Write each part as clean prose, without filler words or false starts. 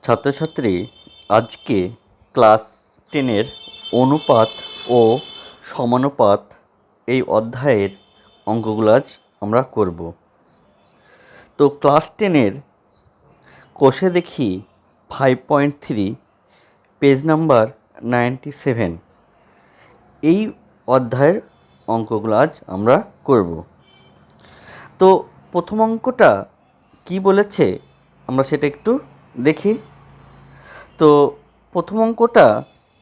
ছাত্রছাত্রী, আজকে ক্লাস 10-এর অনুপাত ও সমানুপাত এই অধ্যায়ের অঙ্কগুলো আজ আমরা করব। তো ক্লাস 10-এর কোষে দেখি 5.3 পেজ নাম্বার 97 এই অধ্যায়ের অঙ্কগুলো আজ আমরা করব। তো প্রথম অঙ্কটা কি বলেছে আমরা সেটা একটু দেখি। তো প্রথম অঙ্কটা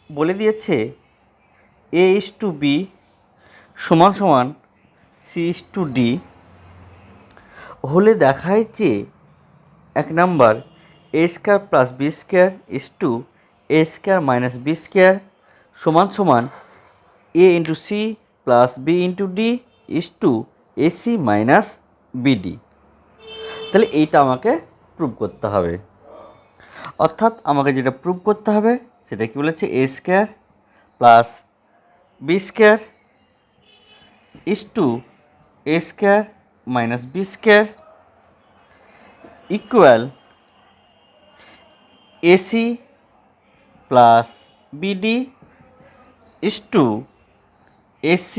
বলে দিয়েছে a/b সমান সমান c/d হলে দেখায় যে এক number a² + b² a² - b² সমান সমান a/c + b/d ac - bd। তাহলে এইটা আমাকে প্রুভ করতে হবে। অর্থাৎ আমাকে যেটা প্রুভ করতে হবে সেটা কি বলেছে, a² + b² a² - b² equal ac + bd ac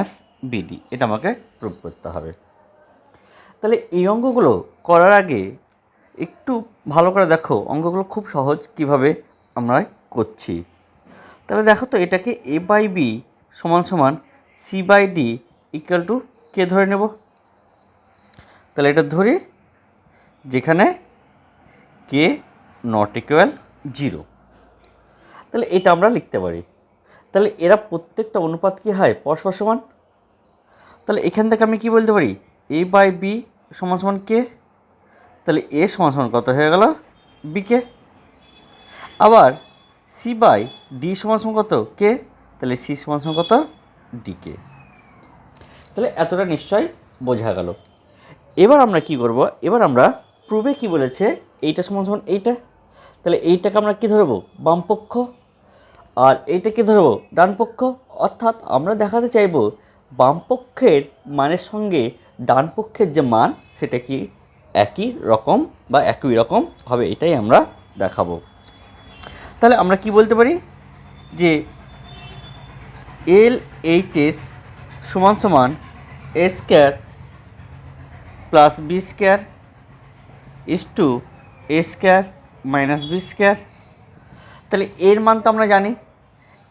- bd। এটা আমাকে প্রুভ করতে হবে। তাহলে এই অঙ্কগুলো করার আগে একটু ভালো করে দেখো, অঙ্কগুলো খুব সহজ কিভাবে আমরা করছি। তাহলে দেখো তো, এটাকে a/b সমান সমান c/d ইকুয়াল টু কে ধরে নেব। তাহলে এটা ধরি যেখানে কে নট ইকুয়াল 0। তাহলে এটা আমরা লিখতে পারি। তাহলে এরা প্রত্যেকটা অনুপাত কি হয়, পরস্পর সমান। তাহলে এখান থেকে আমি কি বলতে পারি, a/b সমান সমান কে। তাহলে a সমান সমান কত হয়ে গেল, বিকে। আবার c/d সমান সমান কত, কে। তাহলে c সমান সমান কত, ডিকে। তাহলে এতটা নিশ্চয় বোঝা গেল। এবার আমরা কি করব, এবার আমরা প্রুভে কি বলেছে, এইটা সমান সমান এইটা। তাহলে এইটাকে আমরা কি ধরবো, বাম পক্ষ, আর এইটাকে ধরবো ডান পক্ষ। অর্থাৎ আমরা দেখাতে চাইব বাম পক্ষের মানের সঙ্গে ডান পক্ষের যে মান সেটা কি একই রকম বা একই রকম হবে, এটাই আমরা দেখাবো। তাহলে আমরা কি বলতে পারি যে LHS সমান সমান a² + b² a² - b²। তাহলে এর মান তো আমরা জানি,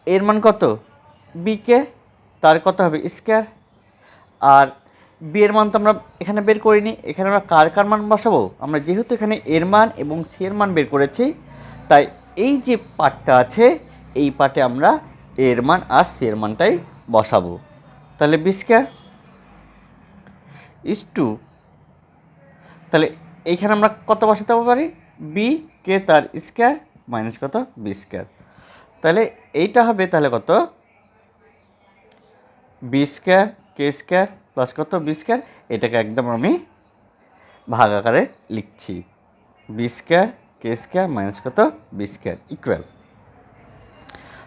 এর মান কত, বিকে, তার কত হবে স্কোয়ার। আর বি এর মান তো আমরা এখানে বের করিনি, এখানে আমরা কার কার মান বসাবো, আমরা যেহেতু এখানে এর মান এবং সি এর মান বের করেছি, তাই এই যে পার্টটা আছে এই পার্টে আমরা এর মান আর সি এর মানটাই বসাবো। তাহলে b² তাহলে এইখানে আমরা কত বসাতে পারি, বি কে তার স্কোয়ার মাইনাস কত, b²। তাহলে এইটা হবে তাহলে কত, b² k² প্লাস কত, b²। এটাকে একদম আমি ভাগ আকারে লিখছি, b² k² মাইনাস কত, b² ইকুয়াল।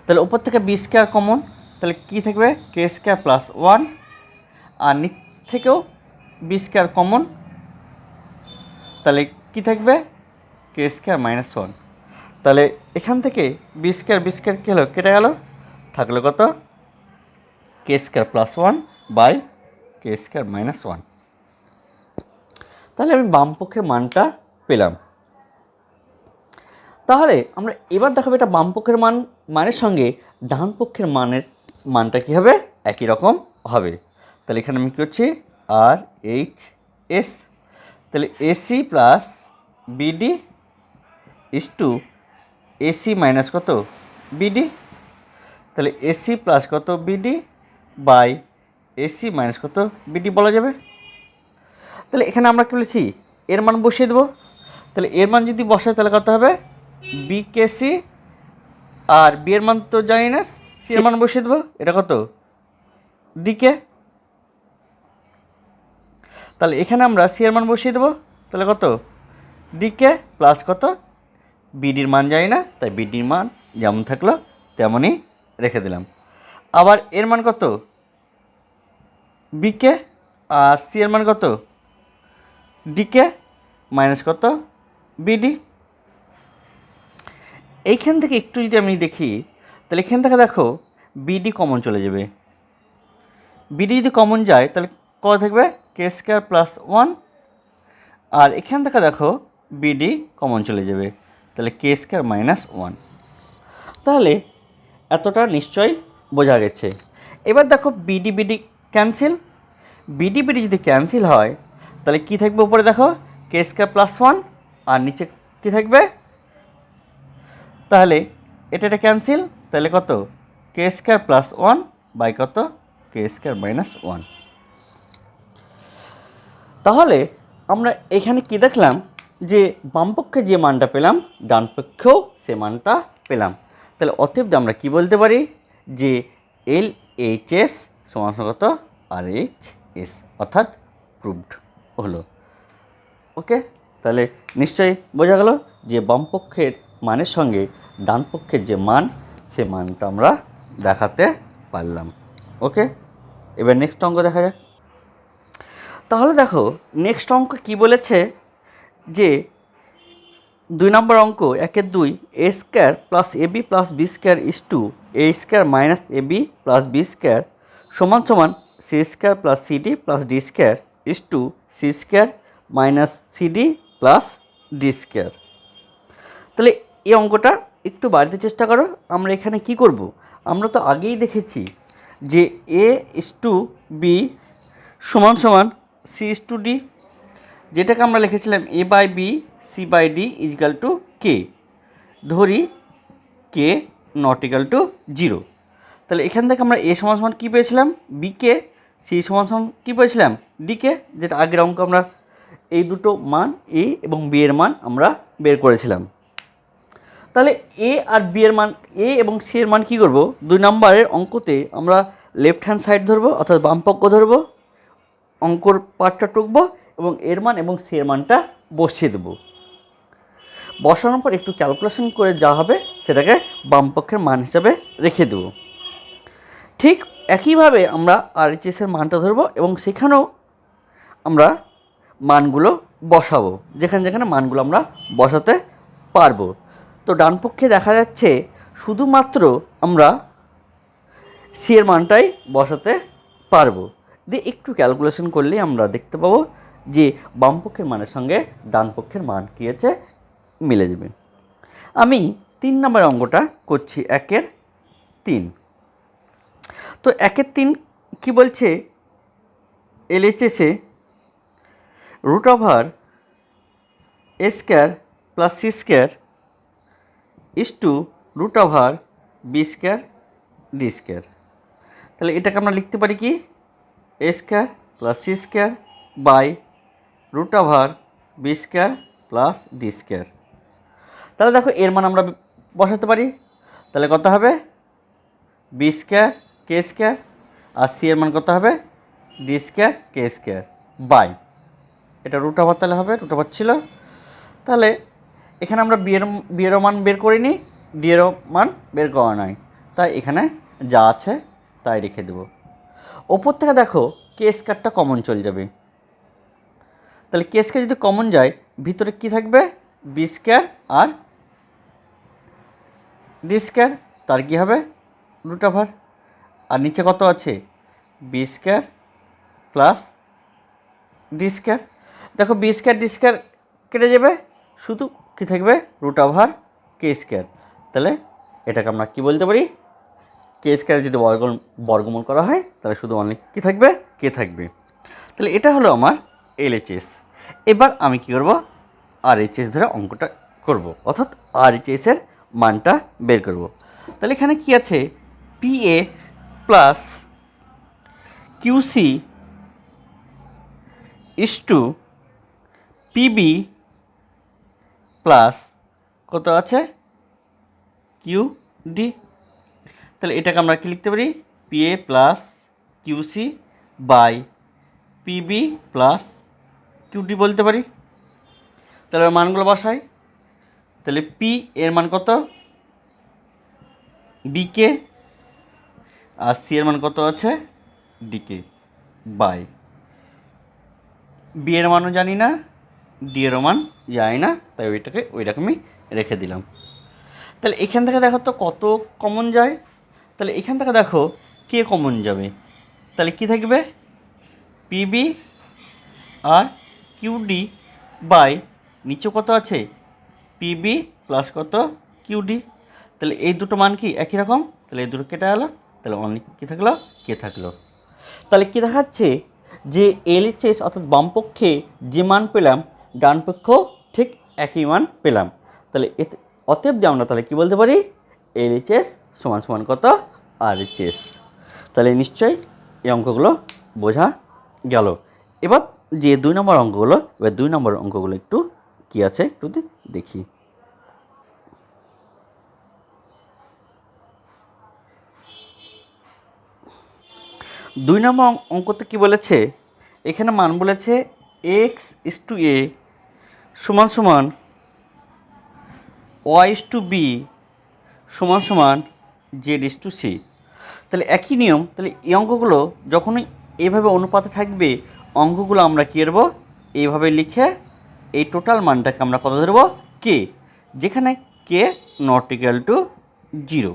তাহলে উপর থেকে b² কমন, তাহলে কি থাকবে, k² + 1। আর নিচ থেকেও b² কমন, তাহলে কি থাকবে, k² - 1। তাহলে এখান থেকে b² কি হলো, কেটে গেল, থাকলো কত, k² + 1 বাই k² - 1। তাহলে আমি বাম পক্ষের মানটা পেলাম। তাহলে আমরা এবার দেখাবো এটা বাম পক্ষের মানের সঙ্গে ডান পক্ষের মানটা কী হবে, একই রকম হবে। তাহলে এখানে আমি কী করছি, RHS। তাহলে AC + BD AC মাইনাস কত, BD। তাহলে AC প্লাস কত, BD বাই AC মাইনাস কত, BD বলা যাবে। তাহলে এখানে আমরা কি বলেছি, এর মান বসিয়ে দেবো। তাহলে এর মান যদি বসাই তাহলে কত হবে, BKC। আর বি এর মান তো জানি না, সি এর মান বসিয়ে দেবো, এটা কত, ডিকে। তাহলে এখানে আমরা সি এর মান বসিয়ে দেবো, তাহলে কত, ডিকে প্লাস কত, বিডির মান জানি না, তাই বিডির মান যেমন থাকলো তেমনই রেখে দিলাম। আবার এর মান কত, বিকে, আর সি এর মান কত, ডিকে মাইনাস কত, বিডি। এইখান থেকে একটু যদি আমি দেখি, তাহলে এখান থেকে দেখো বিডি কমন চলে যাবে। বিডি যদি কমন যায় তাহলে কত থাকবে, কে স্কোয়ার প্লাস 1। আর এখান থেকে দেখো বিডি কমন চলে যাবে, তাহলে কে স্কোয়ার মাইনাস 1। তাহলে এতটা নিশ্চয়ই বোঝা গেছে। এবার দেখো BD BD cancel, BD BD যদি ক্যান্সেল হয় তাহলে কি থাকবে উপরে দেখো, কে স্কোয়ার প্লাস 1, আর নিচে কি থাকবে, তাহলে এটা ক্যান্সেল, তাহলে কত, কে স্কোয়ার প্লাস 1 বাই কত, কে স্কোয়ার মাইনাস 1। তাহলে আমরা এখানে কি দেখলাম, যে বামপক্ষে যে মানটা পেলাম ডান পক্ষেও সে মানটা পেলাম। তাহলে অতএব আমরা কি বলতে পারি, যে এল এইচ এস সমান কত, আর এইচ এস, অর্থাৎ প্রুভড হলো। ওকে, তাহলে নিশ্চয়ই বোঝা গেল যে বামপক্ষের মানের সঙ্গে ডান পক্ষের যে মান, সে মানটা আমরা দেখাতে পারলাম। ওকে, এবার নেক্সট অঙ্ক দেখা যাক। তাহলে দেখো নেক্সট অঙ্ক কি বলেছে, যে 2 নম্বর অঙ্ক 1/2 a square plus a b plus b square is to a square minus a b plus b square সমান সমান c square plus c d plus D square is to c square minus c d plus D square. তাহলে এই অঙ্কটা একটু বাড়িতে চেষ্টা করো। আমরা এখানে কি করব, আমরা তো আগেই দেখেছি যে এ ইস টু বি সমান সমান সি ইস টু ডি, যেটাকে আমরা লিখেছিলাম a by b c by d equal to k, ধরি কে নট ইকাল টু 0। তাহলে এখান থেকে আমরা এ সমান সমান কী পেয়েছিলাম, বিকে, সি সমান সমান কী পেয়েছিলাম, ডিকে, যেটা আগের অঙ্ক আমরা এই দুটো মান এ এবং বি এর মান আমরা বের করেছিলাম। তাহলে এ আর বি এর মান, এ এবং সি এর মান কী করব, 2 নম্বরের অঙ্কতে আমরা লেফট হ্যান্ড সাইড ধরবো, অর্থাৎ বাম পক্ষ ধরবো, অঙ্কর পার্টটা টুকবো এবং এর মান এবং সি এর মানটা বসিয়ে দেবো। বসানোর পর একটু ক্যালকুলেশন করে যা হবে সেটাকে বামপক্ষের মান হিসাবে রেখে দেবো। ঠিক একইভাবে আমরা আরএইচএসের মানটা ধরবো এবং সেখানেও আমরা মানগুলো বসাবো, যেখানে যেখানে মানগুলো আমরা বসাতে পারবো। তো ডান পক্ষে দেখা যাচ্ছে শুধুমাত্র আমরা সি এর মানটাই বসাতে পারবো। দিয়ে একটু ক্যালকুলেশন করলেই আমরা দেখতে পাবো যে বামপক্ষের মানের সঙ্গে ডান পক্ষের মান কী আছে, মিলে যাবে। আমি 3 নম্বর অঙ্কটা করছি 1/3। তো 1/3 কী বলছে, এলএইচএসে root over a square plus c square is to root over b square D square. তাহলে এটাকে আমরা লিখতে পারি কি, a square plus c square by root over b square plus D square. তাহলে দেখো এর মান আমরা বসাতে পারি, তাহলে কত হবে, বি স্কোয়ার কে স্কোয়ার, আর সি এর মান কত হবে, ডি স্কোয়ার কে স্কোয়ার বাই, এটা রুট ওভার তাহলে হবে, রুট ওভার ছিল। তাহলে এখানে আমরা বি এর মান বের করিনি, ডি এর মান বের করা নাই, তাই এখানে যা আছে তাই রেখে দেব। ওপর থেকে দেখো কে স্কোয়ারটা কমন চলে যাবে, তাহলে কে স্কোয়ার যদি কমন যায় ভিতরে কি থাকবে, বি স্কোয়ার আর ডি স্কোয়ার, তার কী হবে রুট ওভার, আর নিচে কত আছে, B square plus D square. দেখো বি স্কোয়ার ডি স্কোয়ার কেটে যাবে, শুধু কী থাকবে, রুট ওভার কে স্কোয়ার। তাহলে এটাকে আমরা কী বলতে পারি, কে স্কোয়ার যদি বর্গমূল করা হয় তাহলে শুধু অনলি কী থাকবে, কে থাকবে। তাহলে এটা হলো আমার এলএইচএস। এবার আমি কী করব, আরএইচএস ধরে অঙ্কটা করব, অর্থাৎ আরএইচএসের মানটা বের করব। তাহলে এখানে কি আছে, PA plus QC is to PB plus কত আছে, কিউডি। তাহলে এটাকে আমরা কি লিখতে পারি, PA plus QC by PB plus QD বলতে পারি। তাহলে মানগুলো বসাই, তাহলে পি এর মান কত, বিকে, আর সি এর মান কত আছে, ডিকে বাই, বি এর মানও জানি না, ডি এর মান জানি না, তাই ওইটাকে ওই রকমই রেখে দিলাম। তাহলে এখান থেকে দেখো তো কত কমন যায়। তাহলে এখান থেকে দেখো কে কমন যাবে, তাহলে কি থাকবে পিবি আর কিউডি বাই নিচে কত আছে পিবি প্লাস কত কিউডি। তাহলে এই দুটো মান কি একই রকম, তাহলে এই দুটো কেটে গেলো, তাহলে অনেক কী থাকলো কে থাকলো। তাহলে কী দেখাচ্ছে যে এলএইচএস অর্থাৎ বামপক্ষে যে মান পেলাম ডান পক্ষেও ঠিক একই মান পেলাম। তাহলে এতে অতএব যে আমরা তাহলে কী বলতে পারি এলএইচএস সমান সমান কত আরএইচএস। তাহলে নিশ্চয়ই এই অঙ্কগুলো বোঝা গেল। এবার যে 2 নম্বর অঙ্কগুলো, এবার 2 নম্বর অঙ্কগুলো একটু কী আছে একটু দেখি। 2 নম্বর অঙ্কতে কী বলেছে, এখানে মান বলেছে x/a সমান সমান y/b সমান সমান z/c। তাহলে একই নিয়ম, তাহলে এই অঙ্কগুলো যখনই এইভাবে অনুপাতে থাকবে অঙ্কগুলো আমরা কী করব এইভাবে লিখে এই টোটাল মানটাকে আমরা কত ধরব কে, যেখানে কে নট ইকুয়াল টু 0।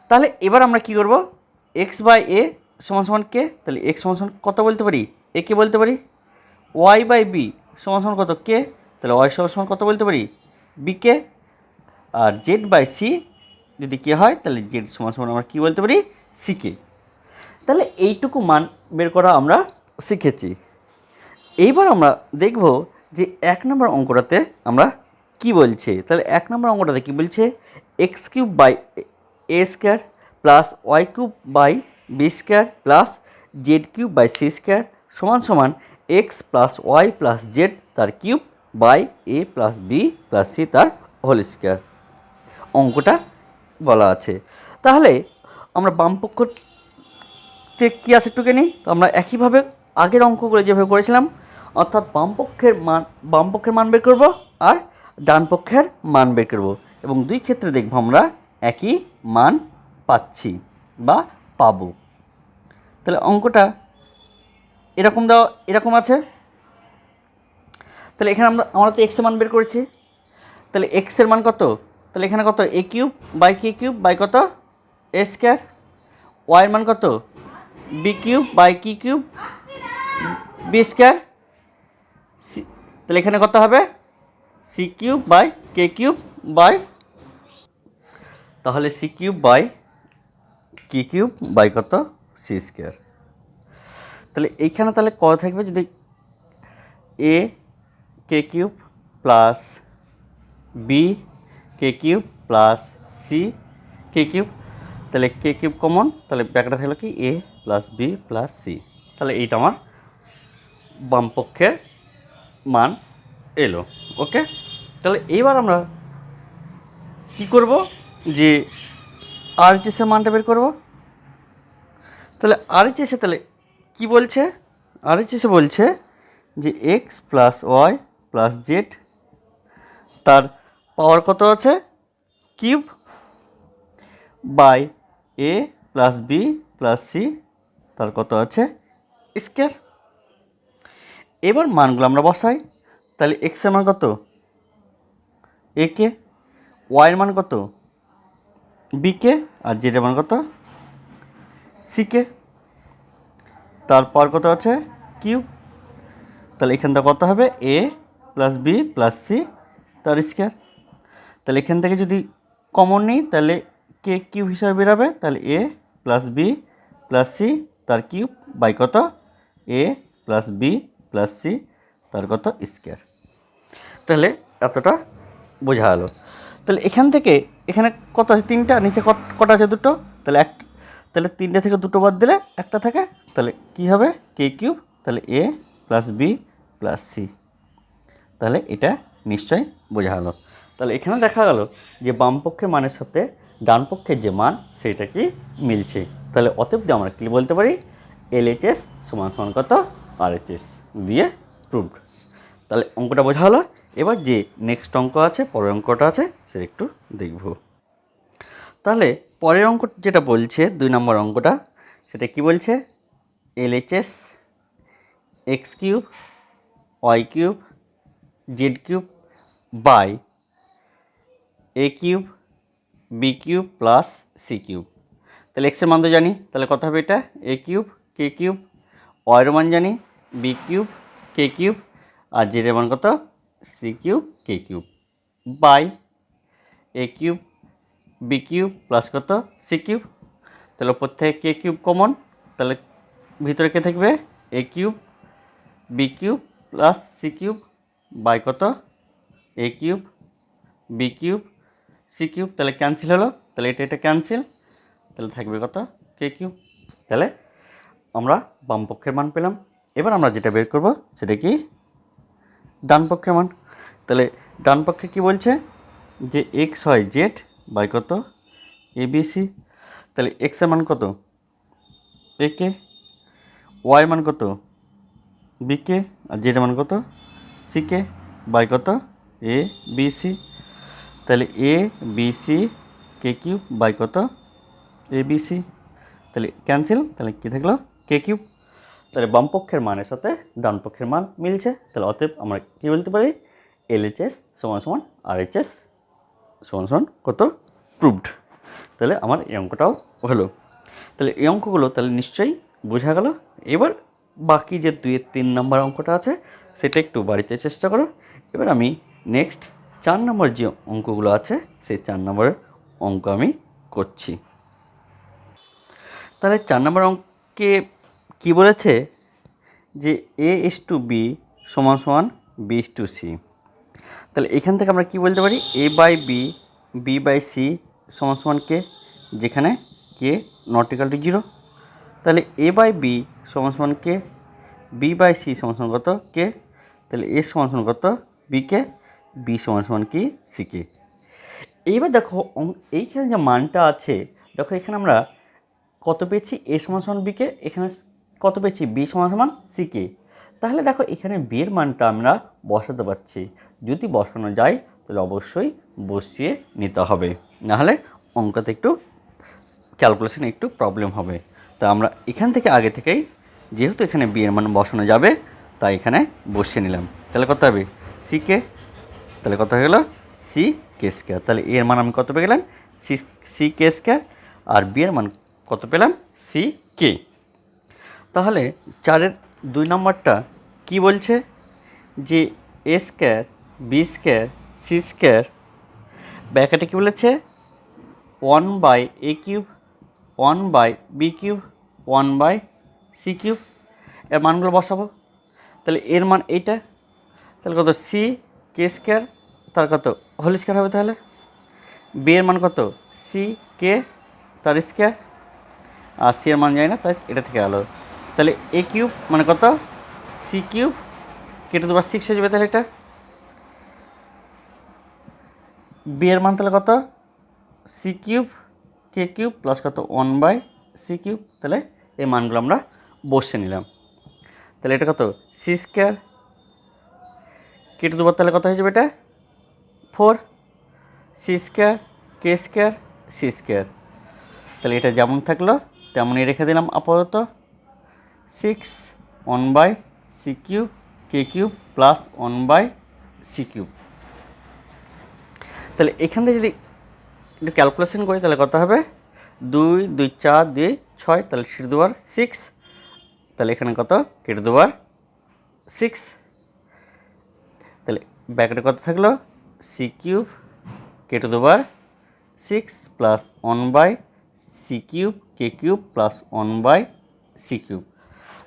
তাহলে এবার আমরা কী করব x/a সমান সমান কে, তাহলে x সমান সমান কত বলতে পারি এ কে বলতে পারি, y/b সমান সমান কত কে, তাহলে y সমান সমান কত বলতে পারি b কে, আর z/c যদি কে হয় তাহলে z সমান সমান আমরা কী বলতে পারি c কে। তাহলে এইটুকু মান বের করা আমরা শিখেছি। এইবার আমরা দেখব যে 1 নম্বর অঙ্কটাতে আমরা কি বলছে। তাহলে 1 নম্বর অঙ্কটাতে কি বলছে x³ / a² plus y³ / b² plus z³ / c² সমান সমান x plus y plus Z তার cube by a plus b plus c তার হোল স্কোয়ার অঙ্কটা বলা আছে। তাহলে আমরা বামপক্ষতে কী আছে একটুকে নিই, তো আমরা একইভাবে আগের অঙ্কগুলো যেভাবে করেছিলাম অর্থাৎ বামপক্ষের মান বের করব আর ডান পক্ষের মান বের করব, এবং দুই ক্ষেত্রে দেখব আমরা একই মান পাচ্ছি বা পাবো। তাহলে অঙ্কটা এরকম আছে। তাহলে এখানে আমরা তো এক্সের মান বের করেছি, তাহলে এক্সের মান কত, তাহলে এখানে কত a³ বাই k³ বাই কত a², ওয়াইয়ের মান কত b³ বাই k³ b², তাহলে এখানে কত হবে c³ বাই k³ বাই, তাহলে c³ বাই k³ বাই কত c²। তাহলে এইখানে তাহলে কত থাকবে যদি a k³ plus b k³ plus c k³, তাহলে k³ কমন, তাহলে ব্যাকটা থাকলো কি a plus b plus c। তাহলে এইটা আমার বামপক্ষের মান এলো। ওকে, তাহলে এইবার আমরা কি করব যে আরএইচএসের মানটা বের করব। তাহলে আরএইচএসে তাহলে কি বলছে, আরএইচএসে বলছে যে X plus Y plus Z তার পাওয়ার কত আছে cube by A plus B plus C তার কত আছে স্কোয়ার। এবার মানগুলো আমরা বসাই, তাহলে এক্সের মান কত এ কে, ওয়াইয়ের মান কত বি কে, আর জেডের মান কত সি কে, তারপর কত আছে কিউব, তাহলে এখান থেকে কত হবে এ প্লাস বি প্লাস সি তার স্কোয়ার। তাহলে এখান থেকে যদি কমন নিই তাহলে কে কিউব হিসাবে বেরোবে, তাহলে এ প্লাস বি প্লাস সি তার কিউব বাই কত এ প্লাস বি প্লাস সি তার কত স্কোয়ার। তাহলে এতটা বোঝা গেল। তাহলে এখান থেকে এখানে কত আছে তিনটা, নিচে কটা আছে দুটো, তাহলে তাহলে তিনটে থেকে দুটো বাদ দিলে একটা থাকে, তাহলে কি হবে কে কিউব, তাহলে এ প্লাস বি প্লাস সি। তাহলে এটা নিশ্চয় বোঝা গেল। তাহলে এখানে দেখা গেল যে বামপক্ষের মানের সাথে ডান পক্ষের যে মান সেটা কি মিলছে। তাহলে অতএব আমরা কী বলতে পারি এলএইচএস সমান সমান কত আরএইচএস দিয়ে প্রুভড। তাহলে অঙ্কটা বোঝা হলো। এবার যে নেক্সট অঙ্ক আছে, পরের অঙ্কটা আছে সেটা একটু দেখব। তাহলে পরের অঙ্ক যেটা বলছে 2 নম্বর অঙ্কটা, সেটা কি বলছে LHS x³ y³ z³ by A cube B cube plus C cube. তাহলে এক্সের মান তো জানি, তাহলে কত হবে এটা এ কিউব কে কিউব, ওয়াইয়ের মান জানি বি কিউব কে কিউব, আর জেড এর মান কত C cube K cube by A cube B cube plus কত সি কিউব। তাহলে ওপর থেকে কে কিউব কমন, তাহলে ভিতরে কে থাকবে a cube B cube plus C cube by কত a cube B cube c cube. তাহলে ক্যান্সেল হলো, তাহলে এটা ক্যান্সেল, তাহলে থাকবে কত কে কিউব। তাহলে আমরা বাম পক্ষের মান পেলাম। এবার আমরা যেটা বের করব সেটা কি ডান পক্ষের মান। তাহলে ডান পক্ষে কি বলছে যে এক্স হয় জেড বাই কত এ বি সি। তাহলে এক্সের মান কত এ কে, ওয়াই মান কত বি কে, আর জেড মান কত সি কে বাই কত এ বি সি। তাহলে এ বি সি কে কিউব বাই কত এ বি সি। তাহলে ক্যান্সেল, তাহলে কী থাকলো কে কিউব। তাহলে বাম পক্ষের মানের সাথে ডান পক্ষের মান মিলছে। তাহলে অতএব আমরা কী বলতে পারি এলএইচএস সমান সমান আরএইচএস সমান সমান কত প্রুভড। তাহলে আমার এই অঙ্কটাও হলো। তাহলে এই অঙ্কগুলো তাহলে নিশ্চয়ই বোঝা গেল। এবার বাকি যে 2-3 নম্বর অঙ্কটা আছে সেটা একটু বাড়িতে চেষ্টা করো। এবার আমি নেক্সট 4 নম্বর যে অঙ্কগুলো আছে সেই 4 নম্বরের অঙ্ক আমি করছি। তাহলে 4 নম্বর অঙ্কে কী বলেছে যে এ ইস টু বি সমান সমান বি ইস টু সি। তাহলে এখান থেকে আমরা কি বলতে পারি a by b b by c সমান সমান কে, যেখানে কে নট ইকুয়াল টু 0। তাহলে এ বাই বি সমান সমান কে, বি বাই সি সমান সমান কত কে, তাহলে এ সমান সমান কত বি কে, বি সমান সমান কি সি কে। এইবার দেখো এইখানে যে মানটা আছে, দেখো এখানে আমরা কত পেয়েছি এ সমান সমান বি কে, এখানে কত পেয়েছি বি সমান সমান সি কে। তাহলে দেখো এখানে বি এর মানটা আমরা বসাতে পারছি। যদি বসানো যায় তাহলে অবশ্যই বসিয়ে নিতে হবে, নাহলে অঙ্কতে একটু ক্যালকুলেশন একটু প্রবলেম হবে। তা আমরা এখান থেকে আগে থেকেই যেহেতু এখানে বি এর মান বসানো যাবে তাই এখানে বসিয়ে নিলাম। তাহলে কত হবে সি কে, তাহলে কত হয়ে গেল সি কে স্কোয়ার। তাহলে এর মান আমি কত পেয়ে গেলাম সি কে স্কোয়ার, আর বি এর মান কত পেলাম সি কে। তাহলে 4-এর 2 নম্বরটা কি বলছে যে a square b square c square ব্র্যাকেটে কী বলেছে 1 by A cube 1 by b cube 1 by C cube. এর মানগুলো বসাবো। তাহলে এর মান এইটা, তাহলে কত সি কে স্কোয়ার, তার কত হোল স্কোয়ার হবে। তাহলে বি এর মান কত সি কে তার স্কোয়ার, আর সি এর মান যায় না তাই এটা থেকে আলো। তাহলে এ কিউব মানে কত সি কিউব কেটে দেবার 6 হয়ে যাবে। তাহলে এটা বি এর মান তাহলে কত সি কিউব কে কিউব প্লাস কত 1 বাই সি কিউব। তাহলে এই মানগুলো আমরা বসে নিলাম। তাহলে এটা কত সি স্কোয়ার কেটে দেবার, তাহলে কত হয়ে যাবে এটা 4 সি স্কোয়ার কে স্কোয়ার সি স্কোয়ার। তাহলে এটা যেমন থাকলো তেমনই রেখে দিলাম আপাতত 6 1 by C cube K cube plus 1 by C cube. তাহলে এখান থেকে যদি একটু ক্যালকুলেশন করি তাহলে কত হবে 2 2 4 2 6, তাহলে কেটে দেবার 6, তাহলে এখানে কত কেটে দেবার 6। তাহলে ব্র্যাকেটে কত থাকলো সি কিউব কেটে দেবার 6 plus 1 by C cube K cube plus 1 by C cube.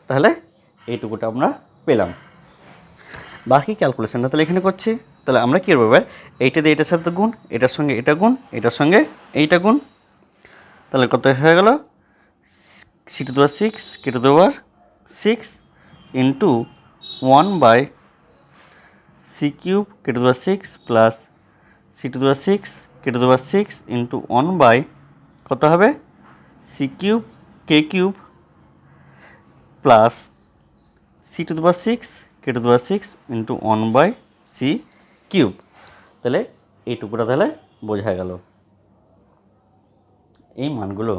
তাহলে এইটুকুটা আমরা পেলাম। বাকি ক্যালকুলেশনটা তাহলে এখানে করছি। তাহলে আমরা কী করবো এবার এইটা দিয়ে এটার সাথে গুণ, এটার সঙ্গে এটা গুণ, এটার সঙ্গে এইটা গুণ। তাহলে কত হয়ে গেল সি টু দেওয়ার 6 কেটে দেওয়ার 6 ইন্টু 1 বাই সি কিউব কেটে দেওয়ার 6 প্লাস সি টু দেওয়ার 6 কেটে দেওয়ার 6 ইন্টু 1 বাই কত হবে সি কিউব কে কিউব প্লাস সি টু দেওয়ার 6 কেটে দেওয়ার 6 ইন্টু 1 বাই সি কিউব। তাহলে এইটুকুটা তাহলে বোঝা গেল এই মানগুলো।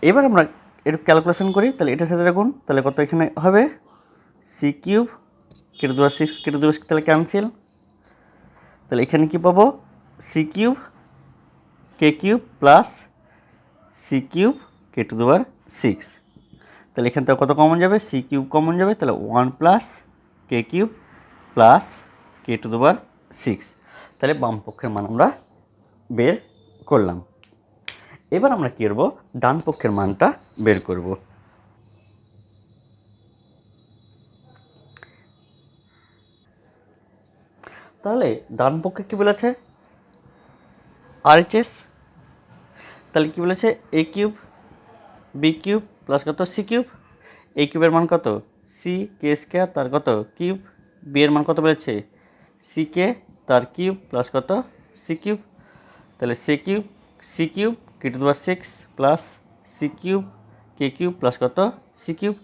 এবার আমরা একটু ক্যালকুলেশন করি। তাহলে এটার সাথে রাখুন, তাহলে কত এখানে হবে সি কিউব কেটে দেওয়ার 6 কেটে দেওয়ার, তাহলে ক্যান্সেল। তাহলে এখানে কি পাবো, c cube K cube plus C cube K to the power 6। তাহলে এখান থেকে কত কমন যাবে, সি কিউব কমন যাবে, তাহলে 1 plus K cube plus k to the power 6। তাহলে বাম পক্ষের মান আমরা বের করলাম। এবার আমরা কী করবো, ডান পক্ষের মানটা বের করব। তাহলে ডান পক্ষে কী বলেছে, আরএইচএস। তাহলে কী বলেছে, এ কিউব বি কিউব প্লাস কত সি কিউব। এ কিউবের মান কত, সি কে স্কোয়ার তার কত কিউব, বি এর মান কত বলেছে সি কে তার কিউব প্লাস কত সি কিউব। তাহলে C cube K to the power 6 plus C cube K cube plus কত সি কিউব।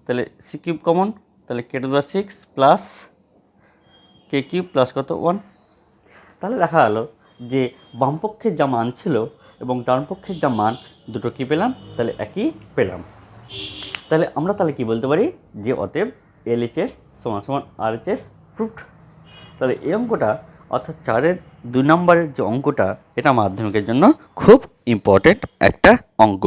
তাহলে সি কিউব কমন, তাহলে K to the power 6 plus K cube plus কত 1। তাহলে দেখা গেল যে বাম পক্ষের যা মান ছিল এবং ডান পক্ষের যা মান দুটো কী পেলাম, তাহলে একই পেলাম। তাহলে আমরা কি বলতে পারি যে অতএব এলএইচএস সমান সমান আরএইচএস প্রুফড। তাহলে এই অঙ্কটা অর্থাৎ 4-এর 2 নম্বরের যে অঙ্কটা, এটা মাধ্যমিকের জন্য খুব ইম্পর্টেন্ট একটা অঙ্ক।